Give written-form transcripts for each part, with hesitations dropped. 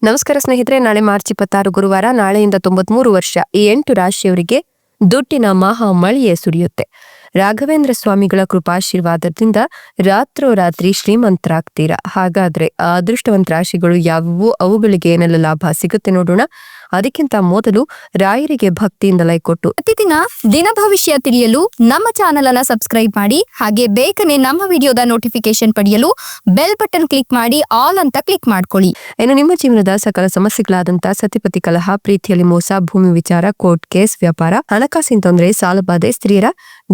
ನಮಸ್ಕಾರ ಸ್ನೇಹಿತರೆ, ನಾಳೆ ಮಾರ್ಚ್ 26 ಗುರುವಾರ. ನಾಳೆಯಿಂದ 93 ವರ್ಷ ಈ 8 ರಾಶಿಯವರಿಗೆ ದುಡ್ಡಿನ ಮಹಾ ಮಳೆಯೇ ಸುರಿಯುತ್ತೆ. ರಾಘವೇಂದ್ರ ಸ್ವಾಮಿಗಳ ಕೃಪಾಶೀರ್ವಾದದಿಂದ ರಾತ್ರೋರಾತ್ರಿ ಶ್ರೀಮಂತರಾಗ್ತೀರಾ. ಹಾಗಾದ್ರೆ ಆ ಅದೃಷ್ಟವಂತ ರಾಶಿಗಳು ಯಾವುವು, ಅವುಗಳಿಗೆ ಏನೆಲ್ಲ ಲಾಭ ಸಿಗುತ್ತೆ ನೋಡೋಣ. ಅದಕ್ಕಿಂತ ಮೊದಲು ರಾಯರಿಗೆ ಭಕ್ತಿಯಿಂದ ಲೈಕ್ ಕೊಟ್ಟು ಪ್ರತಿದಿನ ದಿನ ಭವಿಷ್ಯ ತಿಳಿಯಲು ನಮ್ಮ ಚಾನೆಲ್ ಅನ್ನ ಸಬ್ಸ್ಕ್ರೈಬ್ ಮಾಡಿ. ಹಾಗೆ ಬೇಗನೆ ನಮ್ಮ ವಿಡಿಯೋದ ನೋಟಿಫಿಕೇಶನ್ ಪಡೆಯಲು ಬೆಲ್ ಬಟನ್ ಕ್ಲಿಕ್ ಮಾಡಿ ಆಲ್ ಅಂತ ಕ್ಲಿಕ್ ಮಾಡ್ಕೊಳ್ಳಿ. ಇನ್ನು ನಿಮ್ಮ ಜೀವನದ ಸಕಲ ಸಮಸ್ಯೆಗಳಾದಂತಹ ಸತಿಪತಿ ಕಲಹ, ಪ್ರೀತಿಯಲ್ಲಿ ಮೋಸ, ಭೂಮಿ ವಿಚಾರ, ಕೋರ್ಟ್ ಕೇಸ್, ವ್ಯಾಪಾರ, ಹಣಕಾಸಿನ ತೊಂದರೆ, ಸಾಲಬಾಧೆ, ಸ್ತ್ರೀಯರ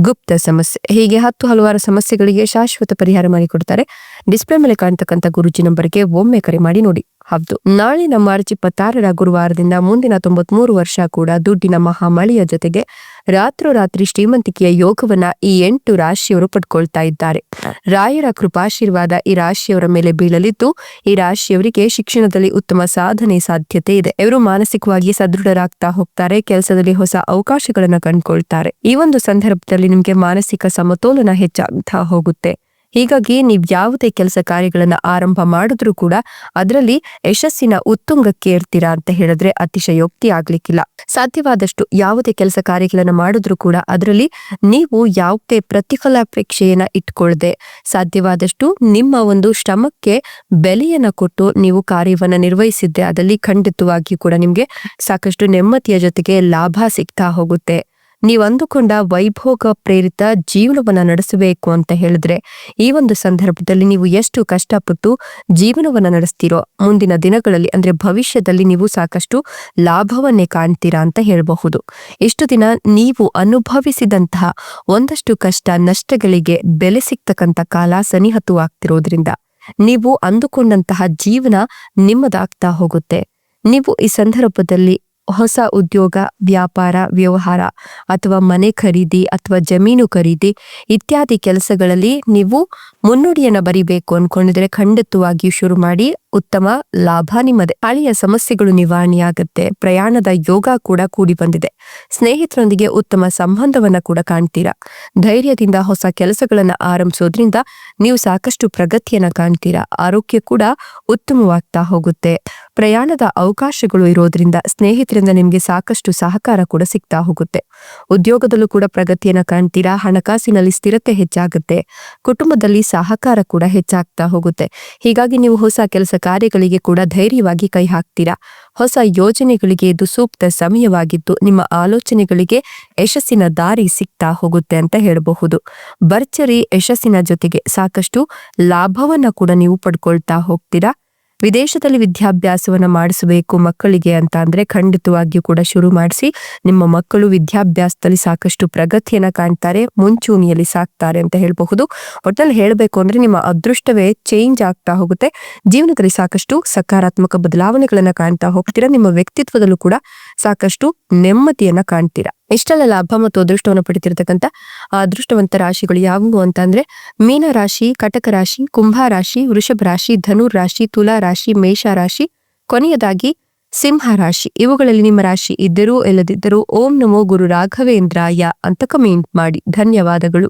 ಗುಪ್ತ ಸಮಸ್ಯೆ, ಹೀಗೆ ಹಲವಾರು ಸಮಸ್ಯೆಗಳಿಗೆ ಶಾಶ್ವತ ಪರಿಹಾರ ಮಾಡಿಕೊಡ್ತಾರೆ. ಡಿಸ್ಪ್ಲೇ ಮೇಲೆ ಕಾಣ್ತಕ್ಕಂಥ ಗುರುಜಿ ನಂಬರ್ಗೆ ಒಮ್ಮೆ ಕರೆ ಮಾಡಿ ನೋಡಿ. ಹೌದು, ನಾಳಿನ ಮಾರ್ಚ್ 26 ಗುರುವಾರದಿಂದ ಮುಂದಿನ 93 ವರ್ಷ ಕೂಡ ದುಡ್ಡಿನ ಮಹಾಮಳೆಯ ಜೊತೆಗೆ ರಾತ್ರೋರಾತ್ರಿ ಶ್ರೀಮಂತಿಕೆಯ ಯೋಗವನ್ನ ಈ 8 ರಾಶಿಯವರು ಪಡ್ಕೊಳ್ತಾ ಇದ್ದಾರೆ. ರಾಯರ ಕೃಪಾಶೀರ್ವಾದ ಈ ರಾಶಿಯವರ ಮೇಲೆ ಬೀಳಲಿದ್ದು, ಈ ರಾಶಿಯವರಿಗೆ ಶಿಕ್ಷಣದಲ್ಲಿ ಉತ್ತಮ ಸಾಧನೆ ಸಾಧ್ಯತೆ ಇದೆ. ಇವರು ಮಾನಸಿಕವಾಗಿ ಸದೃಢರಾಗ್ತಾ ಹೋಗ್ತಾರೆ. ಕೆಲಸದಲ್ಲಿ ಹೊಸ ಅವಕಾಶಗಳನ್ನ ಕಂಡುಕೊಳ್ತಾರೆ. ಈ ಒಂದು ಸಂದರ್ಭದಲ್ಲಿ ನಿಮ್ಗೆ ಮಾನಸಿಕ ಸಮತೋಲನ ಹೆಚ್ಚಾಗ್ತಾ ಹೋಗುತ್ತೆ. ಹೀಗಾಗಿ ನೀವ್ ಯಾವುದೇ ಕೆಲಸ ಕಾರ್ಯಗಳನ್ನ ಆರಂಭ ಮಾಡಿದ್ರೂ ಕೂಡ ಅದರಲ್ಲಿ ಯಶಸ್ಸಿನ ಉತ್ತುಂಗಕ್ಕೆ ಇರ್ತೀರಾ ಅಂತ ಹೇಳಿದ್ರೆ ಅತಿಶಯೋಕ್ತಿ ಆಗ್ಲಿಕ್ಕಿಲ್ಲ. ಸಾಧ್ಯವಾದಷ್ಟು ಯಾವುದೇ ಕೆಲಸ ಕಾರ್ಯಗಳನ್ನ ಮಾಡಿದ್ರೂ ಕೂಡ ಅದರಲ್ಲಿ ನೀವು ಯಾವುದೇ ಪ್ರತಿಫಲಾಪೇಕ್ಷೆಯನ್ನ ಇಟ್ಕೊಳ್ದೆ ಸಾಧ್ಯವಾದಷ್ಟು ನಿಮ್ಮ ಒಂದು ಶ್ರಮಕ್ಕೆ ಬೆಲೆಯನ್ನ ಕೊಟ್ಟು ನೀವು ಕಾರ್ಯವನ್ನ ನಿರ್ವಹಿಸಿದ್ದೆ ಅದಲ್ಲಿ ಖಂಡಿತವಾಗಿಯೂ ಕೂಡ ನಿಮ್ಗೆ ಸಾಕಷ್ಟು ನೆಮ್ಮದಿಯ ಜೊತೆಗೆ ಲಾಭ ಸಿಗ್ತಾ ಹೋಗುತ್ತೆ. ನೀವು ಅಂದುಕೊಂಡ ವೈಭೋಗ ಪ್ರೇರಿತ ಜೀವನವನ್ನ ನಡೆಸಬೇಕು ಅಂತ ಹೇಳಿದ್ರೆ ಈ ಒಂದು ಸಂದರ್ಭದಲ್ಲಿ ನೀವು ಎಷ್ಟು ಕಷ್ಟಪಟ್ಟು ಜೀವನವನ್ನ ನಡೆಸ್ತೀರೋ ಮುಂದಿನ ದಿನಗಳಲ್ಲಿ ಅಂದ್ರೆ ಭವಿಷ್ಯದಲ್ಲಿ ನೀವು ಸಾಕಷ್ಟು ಲಾಭವನ್ನೇ ಕಾಣ್ತೀರಾ ಅಂತ ಹೇಳಬಹುದು. ಇಷ್ಟು ದಿನ ನೀವು ಅನುಭವಿಸಿದಂತಹ ಒಂದಷ್ಟು ಕಷ್ಟ ನಷ್ಟಗಳಿಗೆ ಬೆಲೆ ಸಿಗ್ತಕ್ಕಂಥ ಕಾಲ ಸನಿಹತವಾಗ್ತಿರೋದ್ರಿಂದ ನೀವು ಅಂದುಕೊಂಡಂತಹ ಜೀವನ ನಿಮ್ಮದಾಗ್ತಾ ಹೋಗುತ್ತೆ. ನೀವು ಈ ಸಂದರ್ಭದಲ್ಲಿ ಹೊಸ ಉದ್ಯೋಗ, ವ್ಯಾಪಾರ, ವ್ಯವಹಾರ ಅಥವಾ ಮನೆ ಖರೀದಿ ಅಥವಾ ಜಮೀನು ಖರೀದಿ ಇತ್ಯಾದಿ ಕೆಲಸಗಳಲ್ಲಿ ನೀವು ಮುನ್ನುಡಿಯನ್ನ ಬರಿಬೇಕು ಅನ್ಕೊಂಡಿದ್ರೆ ಖಂಡಿತವಾಗಿಯೂ ಶುರು ಮಾಡಿ. ಉತ್ತಮ ಲಾಭ ನಿಮ್ಮದೇ. ಹಳೆಯ ಸಮಸ್ಯೆಗಳು ನಿವಾರಣೆಯಾಗುತ್ತೆ. ಪ್ರಯಾಣದ ಯೋಗ ಕೂಡ ಕೂಡಿ ಬಂದಿದೆ. ಸ್ನೇಹಿತರೊಂದಿಗೆ ಉತ್ತಮ ಸಂಬಂಧವನ್ನ ಕೂಡ ಕಾಣ್ತೀರಾ. ಧೈರ್ಯದಿಂದ ಹೊಸ ಕೆಲಸಗಳನ್ನ ಆರಂಭಿಸೋದ್ರಿಂದ ನೀವು ಸಾಕಷ್ಟು ಪ್ರಗತಿಯನ್ನ ಕಾಣ್ತೀರಾ. ಆರೋಗ್ಯ ಕೂಡ ಉತ್ತಮವಾಗ್ತಾ ಹೋಗುತ್ತೆ. ಪ್ರಯಾಣದ ಅವಕಾಶಗಳು ಇರೋದ್ರಿಂದ ಸ್ನೇಹಿತರಿಂದ ನಿಮ್ಗೆ ಸಾಕಷ್ಟು ಸಹಕಾರ ಕೂಡ ಸಿಗ್ತಾ ಹೋಗುತ್ತೆ. ಉದ್ಯೋಗದಲ್ಲೂ ಕೂಡ ಪ್ರಗತಿಯನ್ನ ಕಾಣ್ತೀರಾ. ಹಣಕಾಸಿನಲ್ಲಿ ಸ್ಥಿರತೆ ಹೆಚ್ಚಾಗುತ್ತೆ. ಕುಟುಂಬದಲ್ಲಿ ಸಹಕಾರ ಕೂಡ ಹೆಚ್ಚಾಗ್ತಾ ಹೋಗುತ್ತೆ. ಹೀಗಾಗಿ ನೀವು ಹೊಸ ಕೆಲಸ ಕಾರ್ಯಗಳಿಗೆ ಕೂಡ ಧೈರ್ಯವಾಗಿ ಕೈ ಹಾಕ್ತೀರಾ. ಹೊಸ ಯೋಜನೆಗಳಿಗೆ ಇದು ಸೂಕ್ತ ಸಮಯವಾಗಿದ್ದು ನಿಮ್ಮ ಆಲೋಚನೆಗಳಿಗೆ ಯಶಸ್ಸಿನ ದಾರಿ ಸಿಗ್ತಾ ಹೋಗುತ್ತೆ ಅಂತ ಹೇಳಬಹುದು. ಭರ್ಜರಿ ಯಶಸ್ಸಿನ ಜೊತೆಗೆ ಸಾಕಷ್ಟು ಲಾಭವನ್ನ ಕೂಡ ನೀವು ಪಡ್ಕೊಳ್ತಾ ಹೋಗ್ತೀರಾ. ವಿದೇಶದಲ್ಲಿ ವಿದ್ಯಾಭ್ಯಾಸವನ್ನ ಮಾಡಿಸಬೇಕು ಮಕ್ಕಳಿಗೆ ಅಂತ ಅಂದ್ರೆ ಖಂಡಿತವಾಗಿಯೂ ಕೂಡ ಶುರು ಮಾಡಿಸಿ. ನಿಮ್ಮ ಮಕ್ಕಳು ವಿದ್ಯಾಭ್ಯಾಸದಲ್ಲಿ ಸಾಕಷ್ಟು ಪ್ರಗತಿಯನ್ನ ಕಾಣ್ತಾರೆ, ಮುಂಚೂಣಿಯಲ್ಲಿ ಸಾಕ್ತಾರೆ ಅಂತ ಹೇಳಬಹುದು. ಒಟ್ಟಲ್ಲಿ ಹೇಳಬೇಕು ಅಂದ್ರೆ ನಿಮ್ಮ ಅದೃಷ್ಟವೇ ಚೇಂಜ್ ಆಗ್ತಾ ಹೋಗುತ್ತೆ. ಜೀವನದಲ್ಲಿ ಸಾಕಷ್ಟು ಸಕಾರಾತ್ಮಕ ಬದಲಾವಣೆಗಳನ್ನ ಕಾಣ್ತಾ ಹೋಗ್ತೀರಾ. ನಿಮ್ಮ ವ್ಯಕ್ತಿತ್ವದಲ್ಲೂ ಕೂಡ ಸಾಕಷ್ಟು ನೆಮ್ಮದಿಯನ್ನ ಕಾಣ್ತೀರಾ. ಇಷ್ಟೆಲ್ಲ ಲಾಭ ಮತ್ತು ಅದೃಷ್ಟವನ್ನು ಪಡಿತಿರ್ತಕ್ಕಂಥ ಆ ಅದೃಷ್ಟವಂತ ರಾಶಿಗಳು ಯಾವುವು ಅಂತ ಅಂದ್ರೆ ಮೀನ ರಾಶಿ, ಕಟಕ ರಾಶಿ, ಕುಂಭ ರಾಶಿ, ವೃಷಭ ರಾಶಿ, ಧನುರ್ ರಾಶಿ, ತುಲಾ ರಾಶಿ, ಮೇಷ ರಾಶಿ, ಕೊನೆಯದಾಗಿ ಸಿಂಹ ರಾಶಿ. ಇವುಗಳಲ್ಲಿ ನಿಮ್ಮ ರಾಶಿ ಇದ್ದರೂ ಇಲ್ಲದಿದ್ದರೂ ಓಂ ನಮೋ ಗುರು ರಾಘವೇಂದ್ರಾಯ ಅಂತ ಕಮೆಂಟ್ ಮಾಡಿ. ಧನ್ಯವಾದಗಳು.